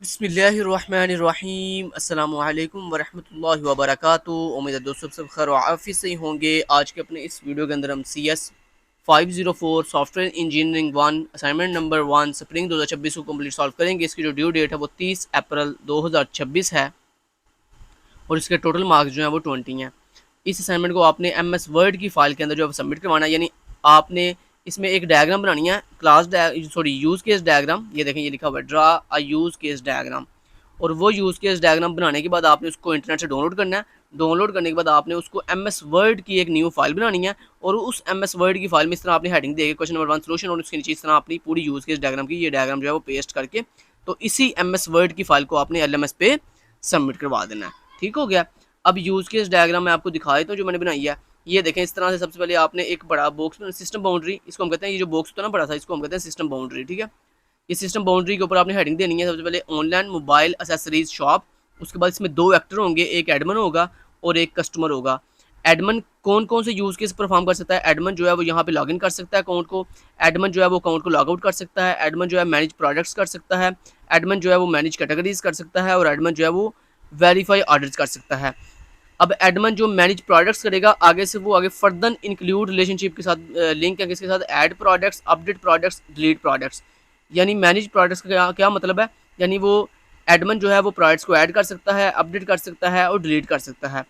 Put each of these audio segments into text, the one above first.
बिस्मिल्लाहिर्रहमानिर्रहीम अस्सलामु अलैकुम वरहमतुल्लाहि वबरकातुहू। उम्मीद है दोस्तों सब खैर आफियत से ही होंगे। आज के अपने इस वीडियो के अंदर हम CS 504 software engineering 1 assignment number 1 spring 2026 को कंप्लीट सॉल्व करेंगे। इसकी जो ड्यू डेट है वो 30 अप्रैल 2026 है और इसके टोटल मार्क्स जो हैं वो 20 हैं। इस असाइनमेंट को आपने MS वर्ड की फाइल के अंदर जो है सबमिट करवाना है, यानी आपने इसमें एक डायग्राम बनानी है, यूज़ केस डायग्राम। ये देखें, ये लिखा हुआ है draw a use case diagram. और वो यूज़ केस डायग्राम बनाने के बाद आपने उसको इंटरनेट से डाउनलोड करना है। डाउनलोड करने के बाद आपने उसको MS वर्ड की एक न्यू फाइल बनानी है और उस MS वर्ड की फाइल में इस तरह आपने हेडिंग देगी क्वेश्चन नंबर 1 सोल्यूशन, और उसके नीचे इस तरह अपनी पूरी यूज़ केस डायग्राम की ये डायग्राम जो है वो पेस्ट करके तो इसी MS वर्ड की फाइल को आपने LMS पे सबमिट करवा देना है। ठीक हो गया। अब यूज़ केस डायग्राम मैं आपको दिखा देता हूँ जो मैंने बनाई है। ये देखें, इस तरह से सबसे पहले आपने एक बड़ा बॉक्स में सिस्टम बाउंड्री, इसको हम कहते हैं, ये जो बॉक्स होता है ना बड़ा सा, इसको हम कहते हैं सिस्टम बाउंड्री। ठीक है, ये सिस्टम बाउंड्री के ऊपर आपने हेडिंग देनी है सबसे पहले ऑनलाइन मोबाइल एसेसरीज शॉप। उसके बाद इसमें दो एक्टर होंगे, एक एडमन होगा और एक कस्टमर होगा। एडमन कौन कौन से यूज़ केस परफॉर्म कर सकता है? एडमन जो है वो यहाँ पे लॉगिन कर सकता है अकाउंट को, एडमन जो है वो अकाउंट को लॉग आउट कर सकता है, एडमन जो है मैनेज प्रोडक्ट्स कर सकता है, एडमन जो है वो मैनेज कैटेगरीज कर सकता है और एडमन जो है वो वेरीफाई ऑर्डर्स कर सकता है। अब एडमन जो मैनेज प्रोडक्ट्स करेगा, आगे से वो आगे फर्दर इंक्लूड रिलेशनशिप के साथ लिंक है किसके साथ? Add products, update products, delete products. यानी मैनेज प्रोडक्ट्स का क्या मतलब है? यानी वो एडमन जो है वो प्रोडक्ट्स को ऐड कर सकता है, अपडेट कर सकता है और डिलीट कर सकता है।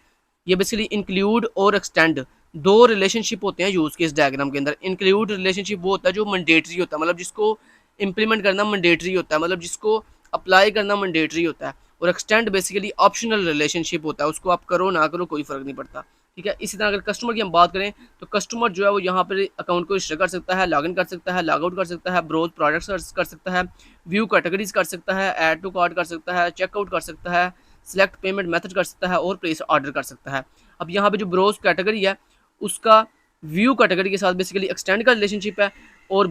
ये बेसिकली इंक्लूड और एक्सटेंड दो रिलेशनशिप होते हैं यूज़ केस डायग्राम के अंदर। इंक्लूड रिलेशनशिप वो होता है जो मैंडेटरी होता है, मतलब जिसको इंप्लीमेंट करना मैंडेटरी होता है, मतलब जिसको अप्लाई करना मैंडेटरी होता है। और एक्सटेंड बेसिकली ऑप्शनल रिलेशनशिप होता है, उसको आप करो ना करो कोई फ़र्क नहीं पड़ता। ठीक है, इसी तरह अगर कस्टमर की हम बात करें तो कस्टमर जो है वो यहाँ पर अकाउंट को रजिस्टर कर सकता है, लॉगिन कर सकता है, लॉग आउट कर सकता है, ब्रोज प्रोडक्ट्स कर सकता है, व्यू कैटेगरीज कर सकता है, ऐड टू कार्ट कर सकता है, चेकआउट कर सकता है, सिलेक्ट पेमेंट मेथड कर सकता है और प्लेस ऑर्डर कर सकता है। अब यहाँ पे जो ब्रोज कैटेगरी है उसका व्यू कैटेगरी के साथ बेसिकली एक्सटेंड का रिलेशनशिप है, और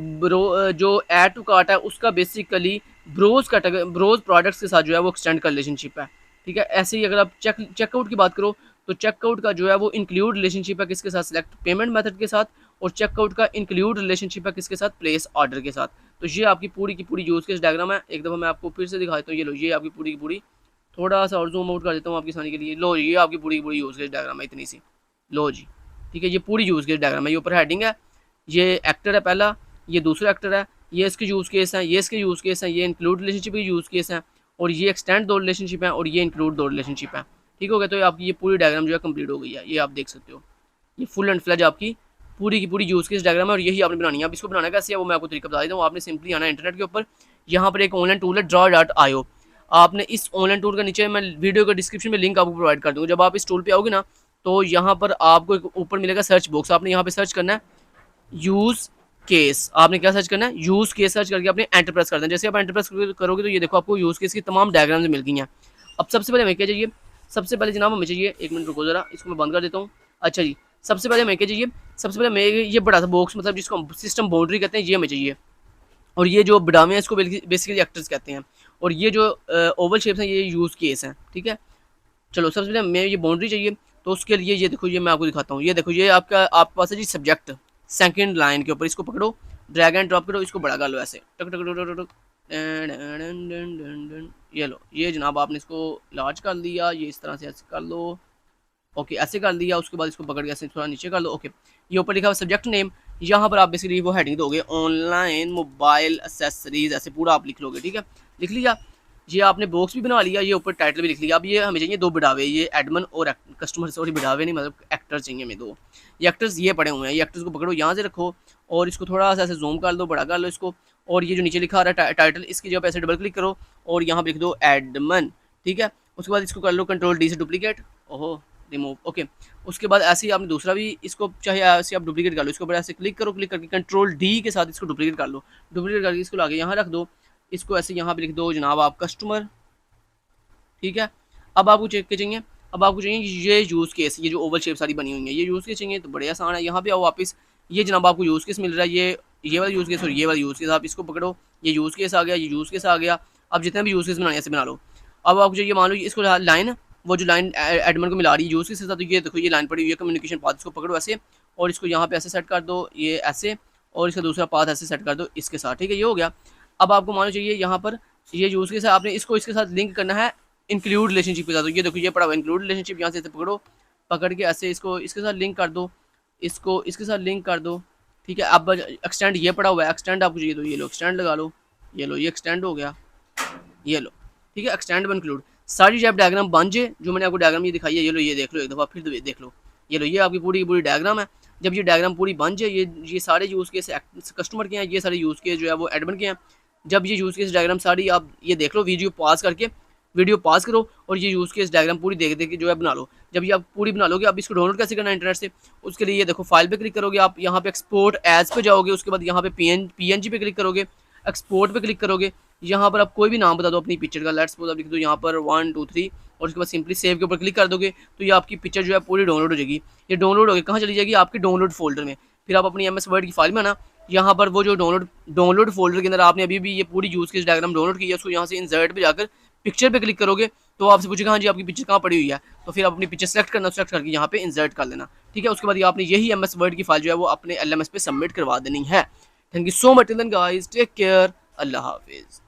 जो ऐड टू कार्ट है उसका बेसिकली ब्रोज प्रोडक्ट्स के साथ जो है वो एक्सटेंड का रिलेशनशिप है। ठीक है, ऐसे ही अगर आप चेकआउट की बात करो तो चेकआउट का जो है वो इंक्लूड रिलेशनशिप है किसके साथ? सिलेक्ट पेमेंट मेथड के साथ। और चेकआउट का इंक्लूड रिलेशनशिप है किसके साथ? प्लेस ऑर्डर के साथ। तो ये आपकी पूरी की पूरी यूज़ केस डायग्राम है। एक दफ़ा मैं आपको फिर से दिखाता हूँ। ये लो, ये आपकी पूरी की पूरी, थोड़ा सा और जूम आउट कर देता हूँ आपकी आसानी के लिए। लो, ये आपकी पूरी की पूरी यूज़ केस डायग्राम है, इतनी सी। लो जी, ठीक है, ये पूरी यूज़ केस डायग्राम है। ये ऊपर हेडिंग है, ये एक्टर है पहला, ये दूसरा एक्टर है, ये इसके यूज़ केस हैं, ये इसके यूज़ केस हैं, ये इंक्लूड रिलेशनशिप के यूज़ केस हैं, और ये एक्सटेंड दो रिलेशनशिप हैं, और ये इंक्लूड दो रिलेशनशिप हैं। ठीक हो गया, तो आपकी ये पूरी डायग्राम जो है कंप्लीट हो गई है। ये आप देख सकते हो, ये फुल एंड फ्लेज आपकी पूरी की पूरी यूज़ केस डायग्राम है और यही आपने बनानी है। अब इसको बनाना कैसे है वो मैं आपको तरीका बता देता हूँ। आपने सिंपली आना है इंटरनेट के ऊपर, यहाँ पर एक ऑनलाइन टूल है draw.io। आपने इस ऑनलाइन टूल का नीचे मैं वीडियो के डिस्क्रिप्शन में लिंक आपको प्रोवाइड कर दूँगा। जब आप इस टूल पे आओगे ना तो यहाँ पर आपको एक ऊपर मिलेगा सर्च बॉक्स, आपने यहाँ पे सर्च करना है यूज़ केस। आपने क्या सर्च करना है? यूज़ केस सर्च करके आपने एंटर प्रेस कर देना। जैसे आप एंटर प्रेस करोगे तो ये देखो आपको यूज़ केस की तमाम डायग्राम्स मिल गई हैं। अब सबसे पहले हमें क्या चाहिए? सबसे पहले जनाब हमें चाहिए, एक मिनट रुको ज़रा, इसको मैं बंद कर देता हूँ। अच्छा जी, सबसे पहले हमें क्या चाहिए? सबसे पहले हमें ये बड़ा सा बॉक्स, मतलब जिसको हम सिस्टम बाउंड्री कहते हैं, ये हमें चाहिए। और ये जो बिडामे हैं इसको बेसिकली एक्टर्स कहते हैं, और ये जो ओवल शेप्स हैं ये यूज़ केस हैं। ठीक है, चलो सबसे पहले हमें ये बाउंड्री चाहिए। तो उसके लिए ये देखो, ये मैं आपको दिखाता हूँ। ये देखो, ये आपके पास है जी सब्जेक्ट, सेकंड लाइन के ऊपर इसको पकड़ो, ड्रैग एंड ड्रॉप करो, इसको बड़ा कर लो ऐसे, टक टक टक टक टक। ये लो, ये जनाब आपने इसको लार्ज कर लिया, ये इस तरह से ऐसे कर लो। ओके, ऐसे कर लिया। उसके बाद इसको पकड़ के ऐसे थोड़ा नीचे कर लो। ओके, ये ऊपर लिखा हुआ सब्जेक्ट नेम, यहाँ पर आप बेसिकली वो हेडिंग दोगे ऑनलाइन मोबाइल एसेसरीज, ऐसे पूरा आप लिख लोगे। ठीक है, लिख लिया। ये आपने बॉक्स भी बना लिया, ये ऊपर टाइटल भी लिख लिया। अब ये हमें चाहिए दो बिडावे, ये एडमन और कस्टमर, सॉरी बिडावे नहीं, मतलब एक्टर चाहिए हमें दो। ये एक्टर्स ये पड़े हुए हैं, ये एक्टर्स को पकड़ो, यहाँ से रखो और इसको थोड़ा सा ऐसे जूम कर लो, बड़ा कर लो इसको। और ये जो नीचे लिखा आ रहा है टाइटल, इसकी जगह पे ऐसे डबल क्लिक करो और यहाँ पे लिख दो एडमन। ठीक है, उसके बाद इसको कर लो कंट्रोल डी से डुप्लीकेट, ओहो रिमूव। ओके, उसके बाद ऐसे ही आपने दूसरा भी इसको चाहे ऐसे आप डुप्लीकेट कर लो, इसके ऊपर ऐसे क्लिक करो, क्लिक करके कंट्रोल डी के साथ इसको डुप्लीकेट कर लो। डुप्लीकेट करके इसको लाके यहाँ रख दो, इसको ऐसे यहाँ पे लिख दो जनाब आप कस्टमर। ठीक है, अब आपको चेक के चाहिए, अब आपको चाहिए ये यूज़ केस, ये जो ओवल शेप सारी बनी हुई है ये यूज़ केस चाहिए, तो बड़े आसान है। यहाँ पे आओ वापस, ये जनाब आपको यूज़ केस मिल रहा है, ये वाला यूज़ केस और ये वाला यूज़ केस, आप इसको पकड़ो, ये यूज़ केस आ गया, ये यूज़ केस आ गया। अब जितने भी यूज़ केस बनाने ऐसे बना लो। अब आपको चाहिए, मान लो इसको लाइन, वो जो लाइन एडमन को मिला रही है यूज़ केस के साथ, तो ये देखो ये लाइन पड़ी हुई है कम्युनिकेशन पाथ, इसको पकड़ो ऐसे और इसको यहाँ पे ऐसे सेट कर दो, ये ऐसे, और इसका दूसरा पाथ ऐसे सेट कर दो इसके साथ। ठीक है, ये हो गया। अब आपको मान लो चाहिए यहाँ पर ये यूज़ केस है, आपने इसको इसके साथ लिंक करना है इंक्लूड रिलेशनशिप के साथ। तो ये देखो ये पड़ा हुआ इंक्लूड रिलेशनशिप, यहाँ से पकड़ो, पकड़ के ऐसे इसको इसके साथ लिंक कर दो, इसको इसके साथ लिंक कर दो, ठीक है। अब एक्सटेंड ये पड़ा हुआ है, एक्सटेंड आपको चाहिए तो ये लो एक्सटेंड लगा लो, ये लो ये एक्सटेंड हो गया, ये लो, ठीक है। एक्सटेंड व इंक्लूड सारी जब डायग्राम बन जाए, जो मैंने आपको डायग्राम ये दिखाई है, ये लो ये देख लो एक दफ़ा फिर देख लो, ये लो ये आपकी पूरी की पूरी डायग्राम है। जब ये डायग्राम पूरी बन जाए, ये सारे यूज़ केस कस्टमर के हैं, ये सारे यूज़ केस जो है वो एडमिन के हैं। जब ये यूज़ केस डायग्राम सारी आप ये देख लो, वीडियो पॉज करके वीडियो पॉज करो और ये यूज़ केस डायग्राम पूरी देख देख के जो है बना लो। जब ये आप पूरी बना लोगे, आप इसको डाउनलोड कैसे करना है इंटरनेट से, उसके लिए ये देखो फाइल पे क्लिक करोगे, आप यहाँ पे एक्सपोर्ट एज पे जाओगे, उसके बाद यहाँ पे PNG पे क्लिक करोगे, एक्सपोर्ट पे क्लिक करोगे, यहाँ पर आप कोई भी नाम बता दो अपनी पिक्चर का, लेट्स सपोज आप लिख दो यहाँ पर 1 2 3 और उसके बाद सिंपली सेव के ऊपर क्लिक कर दोगे, तो ये आपकी पिक्चर जो है पूरी डाउनलोड हो जाएगी। ये डाउनलोड होगी कहाँ चली जाएगी, आपके डाउनलोड फोल्डर में। फिर आप अपनी MS वर्ड की फाइल में ना, यहाँ पर वो जो डाउनलोड फोल्डर के अंदर आपने अभी भी ये पूरी यूज़ केस डायग्राम डाउनलोड की है, उसको यहाँ से इंसर्ट पे जाकर पिक्चर पे क्लिक करोगे, तो आपसे पूछेगा हाँ जी आपकी पिक्चर कहाँ पड़ी हुई है, तो फिर आप अपनी पिक्चर सेलेक्ट करना, सेलेक्ट करके यहाँ पे इंसर्ट कर लेना, ठीक है। उसके बाद आपने यही MS वर्ड की फाइल जो है वो अपने LMS पे सबमिट करवा देनी है। Thank you so much, guys, take care, Allah हाफिज़।